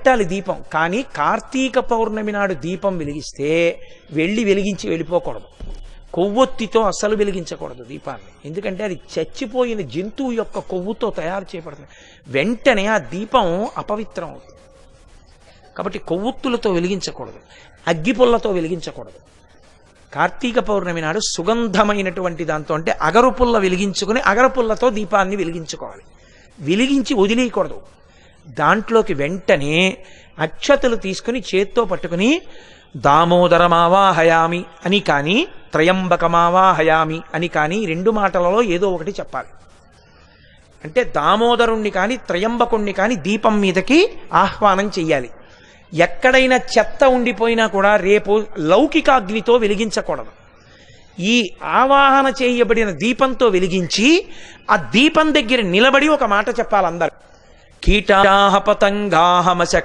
పెట్టాలి దీపం. కానీ కార్తీక పౌర్ణమి నాడు దీపం వెలిగిస్తే వెలిగించి వెళ్ళిపోకూడదు. కొవ్వొత్తితో అస్సలు వెలిగించకూడదు దీపాన్ని. ఎందుకంటే అది చచ్చిపోయిన జంతువు యొక్క కొవ్వుతో తయారు చేయబడుతుంది. వెంటనే ఆ దీపం అపవిత్రం అవుతుంది. కాబట్టి కొవ్వొత్తులతో వెలిగించకూడదు, అగ్గిపుల్లతో వెలిగించకూడదు. కార్తీక పౌర్ణమి నాడు సుగంధమైనటువంటి దాంతో, అంటే అగరుపుల్ల వెలిగించుకుని అగరపుల్లతో దీపాన్ని వెలిగించుకోవాలి. వెలిగించి వదిలేయకూడదు. దాంట్లోకి వెంటనే అక్షతలు తీసుకుని చేత్తో పట్టుకుని దామోదరమావాహయామి అని కానీ త్రయంబకమావాహయామి అని కానీ 2 మాటలలో ఏదో ఒకటి చెప్పాలి. అంటే దామోదరుణ్ణి కానీ త్రయంబకుణ్ణి కానీ దీపం మీదకి ఆహ్వానం చెయ్యాలి. ఎక్కడైనా చెత్త ఉండిపోయినా కూడా రేపు లౌకికాగ్నితో వెలిగించకూడదు. ఈ ఆవాహన చేయబడిన దీపంతో వెలిగించి ఆ దీపం దగ్గర నిలబడి ఒక మాట చెప్పాలి అందరూ. కీటాహ పతంగాహ మశక